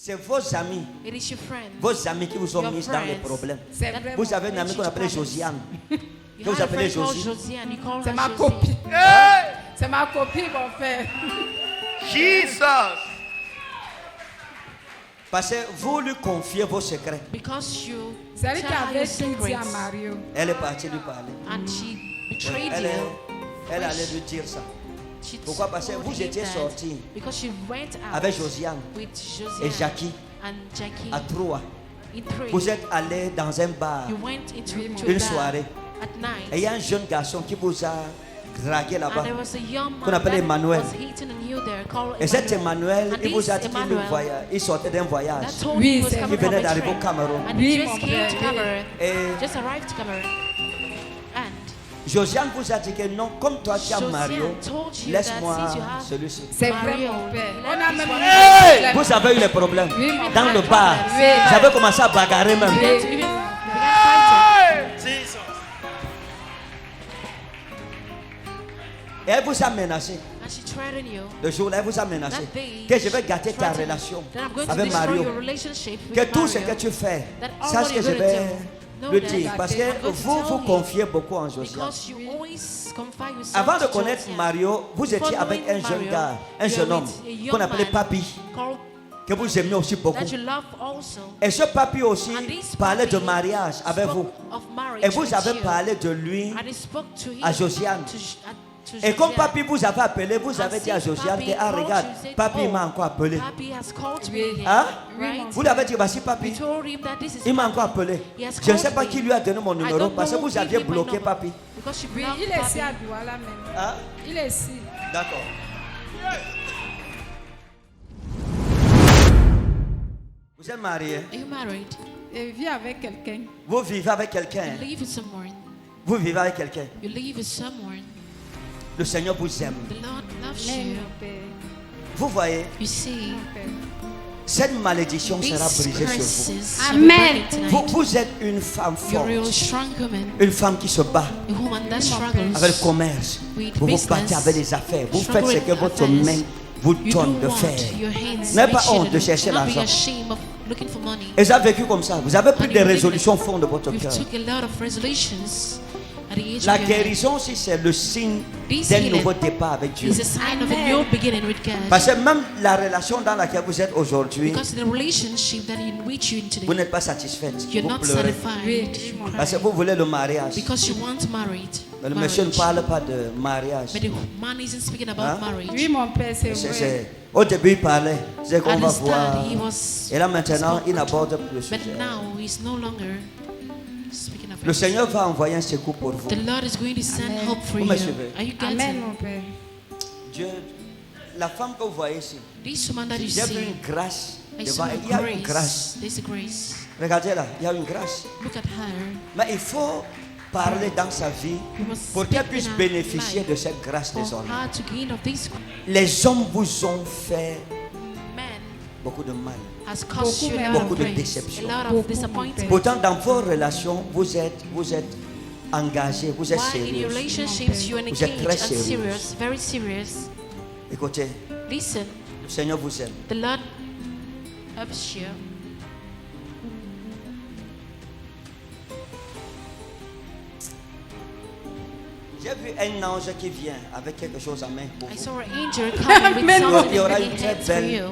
C'est vos amis. It is your friend. Vos amis qui vous ont Your mis dans les friends. problèmes. C'est vrai, Vous mon avez un père. ami qu'on appelait Josiane. You Que vous had a appelez friend called Josie. Josiane. You call C'est her ma Josie. copine. C'est ma copine, mon frère. Jesus. Parce que vous lui confiez vos secrets. Because you C'est lui tell qui her avait your tout dit à secrets. Mario. Elle est partie lui parler. And she betrayed Elle, you. elle allait lui dire ça. She Pourquoi? Parce que told vous him étiez that sortis because she went out avec Josiane with et Josiane Jackie and Jackie à Troyes. in three. Vous êtes allés dans un bar You went into Une to a une bar soirée. at night. Et il y a un jeune garçon qui vous a dragué And là-bas. there was a young Qu'on man appelle that Emmanuel. was hitting on you there called Et cet Emmanuel. Emmanuel, And il vous a this dit qu'il Emmanuel il sortait d'un voyage. that told Oui, he was c'est coming Il from venait a d'arriver au trip. Cameroun. And Oui, he just mon came frère, to oui. Cameroun. Et Just arrived to Cameroun. And Josiane vous a dit que non, comme toi tu as Josiane Mario, told you laisse-moi that since you have celui-ci. C'est vrai, Mario, mon père. let On a this même one- eu Vous avez eu les problèmes Oui, mon dans le frère. bar. Oui. Vous avez commencé à bagarrer même. began to even began fighting. Jesus. Et elle vous a menacé. And she threatened you. Le jour-là, elle vous a menacé That day, que je vais gâter she ta threatened relation that I'm going to avec destroy Mario. your relationship with Que tout ce Mario. que tu fais, That all sache what que you're je gonna vais do, know le that dire. Parce I'm going que to vous tell vous you. confiez beaucoup en Josiane. Because you always confide yourself Avant de to connaître Josiane. Mario, vous étiez Before avec un knowing jeune Mario, gars, un you jeune are homme with a young qu'on appelait man Papi, called- que vous aimiez aussi beaucoup. that you love also. Et ce Papi aussi And this parlait de Papi mariage avec spoke vous. of marriage Et vous with avez you. parlé de lui. And he spoke to him, à Josiane. to Et comme Josiane. Papi vous avait appelé, vous And avez dit à since Josiane que, Papi ah called regarde, you, said, Papi oh, m'a encore appelé. Papi has called me Oui. again, Hein? right? Vous l'avez dit, voici You Papi. told him that this is Il m'a Papi. encore appelé. He has Je ne sais called pas me. qui lui a donné mon I numéro don't parce que know vous who aviez gave him my bloqué number. Papi. Because you Oui, blocked il est ici Papi. à Douala même. Hein? Il est ici. D'accord. Vous êtes marié. Are you married? Il vit avec quelqu'un. Vous vivez avec quelqu'un. You live with someone. Vous vivez avec quelqu'un. You live with someone. Le Seigneur vous aime. The Lord loves Amen, you. mon père. Vous voyez, You see, Mon père. cette malédiction sera these brisée sur curses vous. shall be Amen. broken Vous, tonight. vous êtes une femme You're a real forte. strong woman, Une femme qui se bat a woman that avec le struggles. commerce. With Vous vous business, battez avec les affaires. Vous faites struggle ce que with votre affairs. main vous You donne don't de want faire. your hands N'ayez pas make you honte de to chercher not be l'argent. ashamed of looking for money. Et vous avez vécu comme ça. Vous avez pris And des you live résolutions au like- fond de votre You've cœur. took a lot of resolutions at the age La of your head. guérison aussi, c'est le signe This d'un healing nouveau départ avec Dieu. It's a sign of a Amen. new beginning with God. Parce que même la relation dans laquelle vous êtes aujourd'hui, Because the relationship that in which you're in vous today, n'êtes pas satisfaite. you're Vous not pleurez. satisfied. Oui, You oui, Parce que cry. vous voulez le mariage. Because you want married. Mais le monsieur ne marriage. parle pas de mariage. But the man isn't speaking about Hein? marriage. Oui, mon père, c'est vrai. Au début, il parlait. Il disait qu'on At va the voir. start, he was. Et là maintenant, il spoken. n'aborde plus le But sujet. now he's no longer speaking of Le it. Seigneur va envoyer un secours pour vous. The Lord is going to send Amen. hope for Vous you. me suivez? Are you Amen, getting? mon père. Dieu, la femme que vous voyez ici, This woman that you j'ai vu see, une grâce. I devant saw elle. a Il y a une grâce. grace. There's a grace. Regardez là, il y a une grâce. Look at her. Mais il faut parler dans sa vie You must pour qu'elle speak puisse in her bénéficier life de cette grâce for désormais. her to gain of this. Les hommes vous ont fait Man beaucoup de mal. has caused you a lot Beaucoup of de pain, déception. a lot of Beaucoup, disappointment. Pourtant, dans vos relations, vous êtes engagés, vous êtes While in your sérieux. relationships you're Vous êtes engaged très and sérieux. serious, very serious. Écoutez, Listen, le Seigneur vous aime. the Lord helps you. J'ai vu un ange qui vient avec quelque chose en main pour I vous. saw an angel coming with Amen. something Il y aura in une his très hands for belle- you.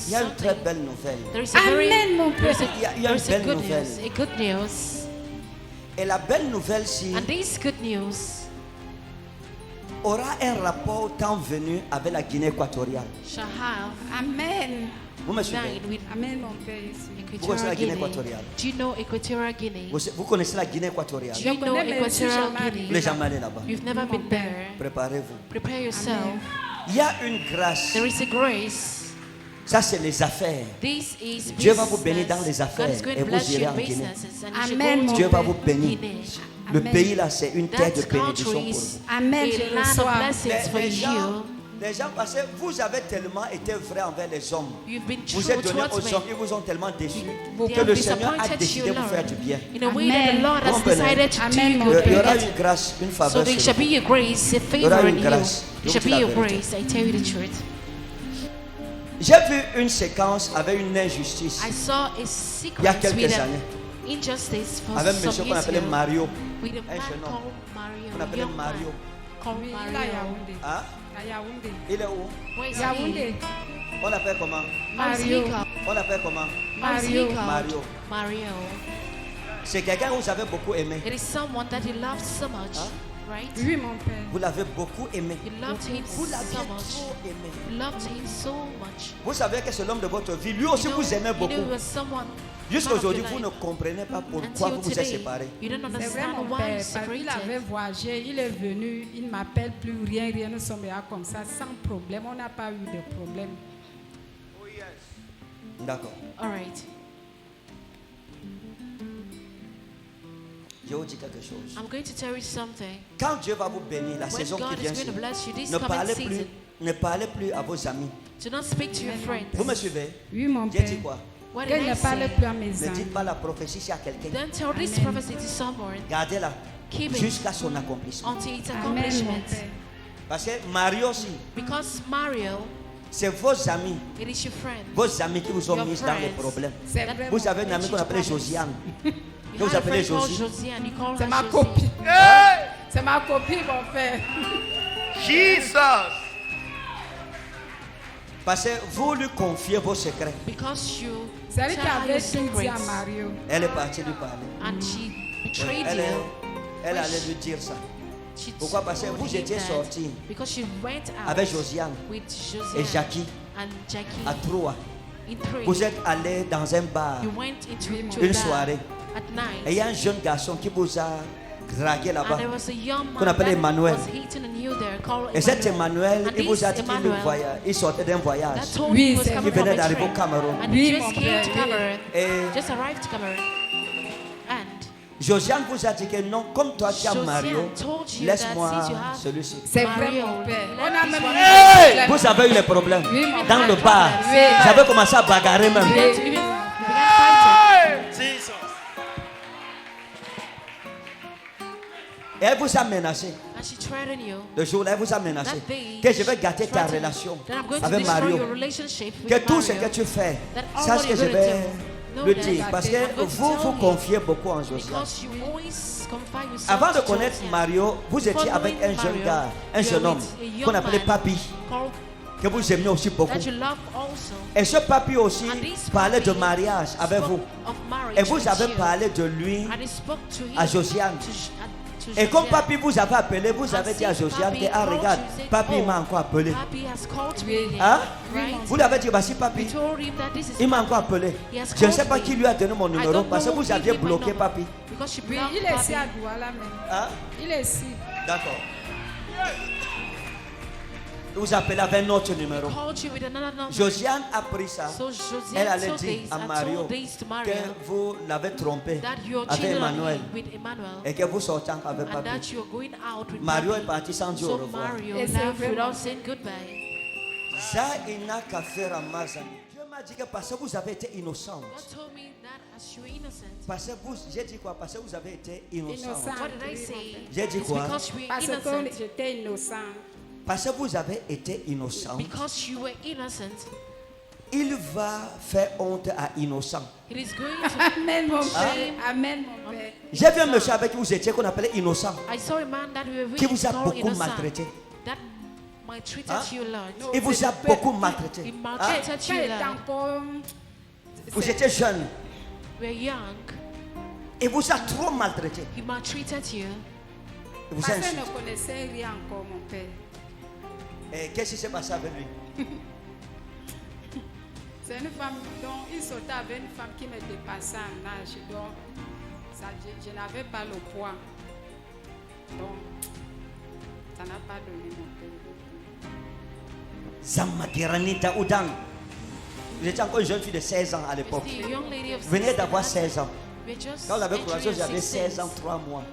Il y a une très Something. belle nouvelle. There is a very, Amen, mon there is père. a, Il y a there is une a belle good nouvelle. news, a good news. Et la belle nouvelle, si And this good news aura un rapport temps venu avec la Guinée équatoriale. shall have Amen. Vous me suivez? line with Amen, mon père, ici. Vous connaissez la Equatorial Guinée Guinée. équatoriale? Do you know Equatorial Guinea? Vous connaissez la Guinée équatoriale? Do you Je know connais, mais je suis Equatorial jamais allée. Vous Guinea? n'êtes jamais allé là-bas. You've never been there. Préparez-vous. Prepare yourself. Il y a une grâce. There is a grace. Ça, c'est les affaires. This is Dieu va vous bénir business. dans les affaires God is going et to vous bless irez your en Guinée. businesses and you should Amen, go mon to Dieu va vous Guinée. bénir. Le Amen. pays là, c'est une terre de That bénédiction country pour is vous. Amen, je a land of reçois. blessings for you. Les gens, parce que vous avez tellement été vrai envers les hommes. You've been Vous true êtes donné towards aux me. hommes, ils vous ont tellement déçus They que have le Seigneur a disappointed décidé you, de vous faire Lord. du bien. In a way that the Amen. Lord has Comprenez? decided to do Amen, you mon good. Il y aura Père. une grâce, une So faveur there sur shall vous. be a grace, a aura favor une in you. grâce. There shall Je be vous a dis la vérité. grace. I tell you the truth. J'ai vu une séquence avec une injustice I saw a il y a sequence quelques with années an injustice for avec un monsieur some qu'on years appelait ago Mario. with a un man jeune homme. called Mario. On appelait young Mario. man called Oui, il est à Mario. Yaoundé. Hein? À Yaoundé. Il est où? Where is he? Yaoundé. On l'appelle comment? How is he Mario. called? On l'appelle comment? How is he Mario. called? Mario. Mario. C'est quelqu'un que vous avez beaucoup aimé. It is someone that you love so much, right? Oui, mon père. Vous l'avez beaucoup aimé. You loved him Vous l'aviez so much. trop aimé. You loved him so much. Vous savez que c'est l'homme de votre vie. Lui aussi, vous aimez you know beaucoup. he was someone. Jusqu'à man of aujourd'hui, your vous ne life. comprenez pas pourquoi Until vous vous êtes today, séparés. you don't C'est vrai, understand mon why père. you Parce qu'il avait separated. voyagé, il est venu, il ne m'appelle plus, rien, nous sommes là comme ça, sans problème. On n'a pas eu de problème. D'accord. All right. Je vous dis quelque chose. I'm going to tell you something. Quand Dieu va vous bénir, la When saison qui God is vient, going to bless you this ne coming parlez plus, season, ne parlez plus à vos amis. do not speak to your friends. Vous me suivez? Oui, mon J'ai père. dit quoi? What Que did I ne parle say? plus à mes Ne amis. dites pas la prophétie si à quelqu'un. Don't tell this Amen. prophecy to someone Gardez-la Keep it. jusqu'à son accomplissement. until its Amen, mon accomplishment. père. Parce que Mario aussi, Because Mario, c'est vos amis, it is your friend. vos amis qui vous ont Your mis dans les friends. problèmes. C'est vrai, Vous mon avez une père. amie qu'on appelait Josiane. You Que vous had a appelez friend called Josie. Josiane. You call C'est her ma Josie. copine. Hey! C'est ma copine, mon père. Jesus. Parce que vous lui confiez vos secrets. Because you C'est lui tell qui her avait your tout dit à secrets. Mario. Elle est partie lui parler. And she betrayed Elle, you. elle allait lui dire ça. She Pourquoi? Parce que told vous him étiez that sortis Because she went out avec Josiane with et Josiane Jackie and Jackie à Troyes. in three. Vous êtes allés dans un bar You went into Oui, mon to une a bar soirée. at night. Et il y a un jeune garçon qui vous a dragué And là-bas. there was a young Qu'on man appelle that Emmanuel. was hitting on you there called Et cet Emmanuel. Emmanuel, And il vous a this dit qu'il Emmanuel il sortait d'un voyage. that told Oui, he was c'est coming Il venait from a d'arriver au trip. Cameroun. And Oui, he mon just came to père. Cameroun. Et Just arrived to Cameroun. And Josiane vous a dit que non, comme toi tu as Josiane Mario, told you laisse-moi that since you have celui-ci. C'est vrai, Mario, mon père. let On a this même one- eu Hey! des problèmes. Vous avez eu les problèmes Oui, mon dans père. le bar. Oui. Vous avez commencé à bagarrer même. began to even began fighting. Et elle vous a menacé. And she threatened you. Le jour-là, elle vous a menacé That day, que je vais gâter she ta threatened relation that I'm going to avec destroy Mario. your relationship with Que tout ce Mario. que tu fais, That all sache what que you're je gonna vais do, know le that dire. Parce que I'm going to vous tell vous you. confiez beaucoup en Josiane. Because you always confide yourself Avant de to connaître Josiane. Mario, vous étiez avec un jeune Mario, gars, un you jeune are homme with a young qu'on appelait man Papi, called- que vous aimiez aussi beaucoup. that you love also. Et ce Papi aussi And this parlait de Papi mariage avec spoke vous. of marriage Et vous with avez you. parlé de lui. And he spoke to him, à Josiane. to Et comme Josiane. Papi vous avait appelé, vous And avez dit à since Josiane que, Papi ah called regarde, you, said, Papi oh, m'a encore appelé. Papi has called me Oui. again, Hein? right? Vous l'avez dit, voici We Papi. told him that this is Il m'a encore appelé. He has Je ne sais called pas me. qui lui a donné mon I numéro don't parce que know who vous aviez gave him my bloqué number. Papi. Because she Oui, blocked il est ici à Papi. Douala même. Hein? Il est ici. D'accord. Vous appelez avec notre numéro. Called you with another number. Josiane a pris ça. So Elle Josiane allait told dire this à and Mario told this to Mario que vous l'avez trompé that you're avec cheating on Emmanuel him with Emmanuel et que vous sortez encore avec and Papi. that you're going out with Mario est Papi. parti sans dire au So revoir. Mario Et c'est left vraiment- without saying goodbye. Ça, il n'a qu'à faire à Mazani. Dieu m'a dit que parce que vous avez été innocente. God told me that as you're innocent. Parce que vous, j'ai dit quoi? Parce que vous avez été innocente. Innocent. What did I say? J'ai dit It's quoi? because you were Parce que innocent. j'étais innocent. Parce que vous avez été innocente. Because you were innocent. Il va faire honte à innocent. It is going to. Amen, mon Ah. père. Amen, mon père. J'ai vu un monsieur avec qui vous étiez qu'on appelait innocent. I saw a man that we were Qui really vous a called beaucoup innocent. maltraité. That maltreated Hein? you a lot. Il vous a beaucoup maltraité. He Hein? maltreated Quand you il a était lot. encore... Vous étiez jeune. We were young. Il vous a trop maltraité. He maltreated you. Il vous a Parce qu'elle insulté. ne connaissait rien encore, mon père. Et qu'est-ce qui s'est passé avec lui? C'est une femme dont il sortait avec une femme qui me dépassait en âge. Donc, ça, je n'avais pas le poids. Donc, ça n'a pas donné mon père. Zamagiranita Udang. Vous étiez encore une jeune fille de 16 ans à l'époque. The young lady of Vous venez 16 d'avoir that 16 ans. we're just Quand vous l'avez entering croisé, your j'avais 16 ans, 16. 3 mois.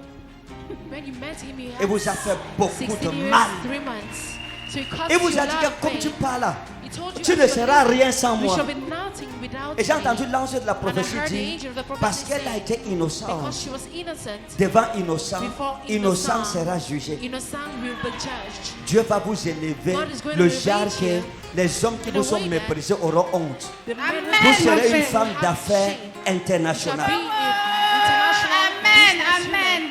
When you met him, you Et had vous a fait beaucoup 16 de years, mal. 3 months. So he caused Et vous you a a dit lot que of comme tu pain. parles là, He told you Tu ne earlier, seras rien sans you moi. shall be nothing without Et j'ai me. entendu l'ange de la And I prophétie heard the dire, angel of the prophet parce qu'elle a say, été innocente, because she was innocent, devant innocent, before innocent innocent, sera jugé. innocent will be judged. Dieu va vous élever, God is going le to genre elevate que you les hommes qui in vous a sont way that méprisés auront honte. The men Amen. that Vous you serez une will femme have d'affaires shame. Shall internationale. be an international Amen. businesswoman. Amen.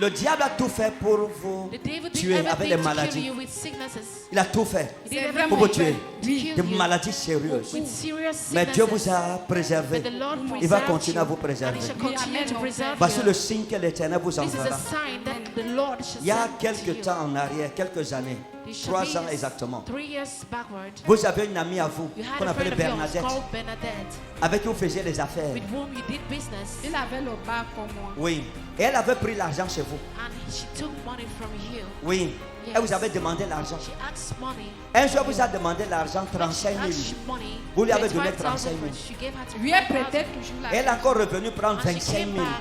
Le diable a tout fait pour vous The devil did tuer avec everything les to kill maladies. you with sicknesses. Il a tout fait He did C'est everything pour vous tuer. to kill Des you maladies sérieuses. with serious Mais Dieu vous sicknesses. a préservé. But the Lord Il va preserved continuer à vous you, préserver. and he shall continue to preserve Voici you. le signe que l'Éternel vous This is a enverra. sign that the Lord shall Il y a send to quelques you. temps en arrière, quelques années, It shall 3 be ans exactement, 3 years backward. vous avez une amie à vous You had qu'on a appelle friend of yours Bernadette, called Bernadette, avec qui vous faisiez les affaires. with whom you did business, Il avait le bar comme moi. Oui. Et elle avait pris l'argent chez vous. and she took money from you. Oui. Yes. Elle vous avait demandé l'argent. She asked money. Un jour, elle vous a demandé l'argent, When she 35 000. asked you money, Vous lui avez donné 25,000 35 000. she gave her Lui ai 25,000. prêté toujours la Elle est encore revenue prendre And she 25 came 000. back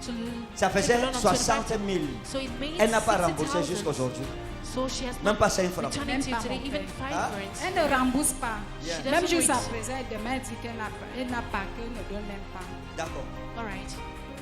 to Ça take faisait a loan of 60 25,000. 000. So it made Elle n'a pas remboursé 60,000. jusqu'à aujourd'hui. So she has Même not pas 5 francs. returned Même it to you pas today, mon even père. 5 Hein? francs. Elle ne rembourse pas. Yeah. She Même doesn't jusqu'à wait. présent, elle m'a dit qu'elle n'a pas, qu'elle ne donne même pas. D'accord. All right.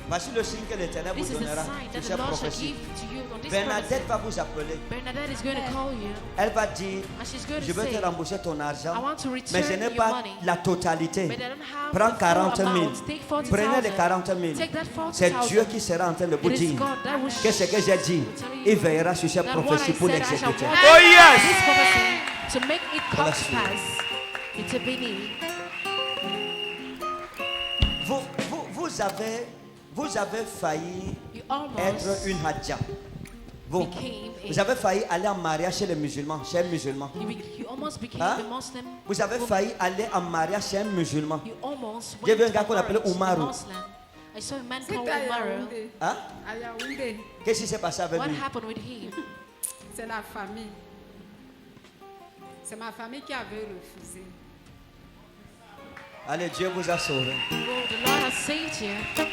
Voici le signe que l'Éternel This vous is the donnera sign sur that the cette Lord shall prophétie. give to you on this Bernadette prophecy. va vous appeler. Bernadette is going to call you, Elle va dire, and she's going je to veux say, te rembourser ton argent, I want to mais je return n'ai your pas money, la totalité. but I don't have Prends the 40 full 000. amount. Take 40,000. Prenez les 40 000. Take that 40,000. C'est Dieu qui sera en train de vous It is dire God that will que ce que j'ai dit, il veillera sur cette that what prophétie I pour said I shall l'exécuter. watch Oh, yes. this prophecy to make it come Bless to you. pass. It's a béni. Vous avez failli You almost être une hadja. Vous, became vous a, avez failli aller en mariage chez les musulmans, chez un musulman. you almost became Hein? a Muslim. Vous avez woman. failli aller en mariage chez un musulman. You almost J'ai vu un went gars to qu'on appelait marriage to a Umaru. Muslim. I saw a man C'est called à Umaru. Yaoundé. Hein? À Yaoundé, Qu'est-ce qui s'est passé avec What lui? happened with him? c'est la famille. C'est ma famille qui avait refusé. Allez, Dieu vous a sauvé. Oh, the Lord has saved you.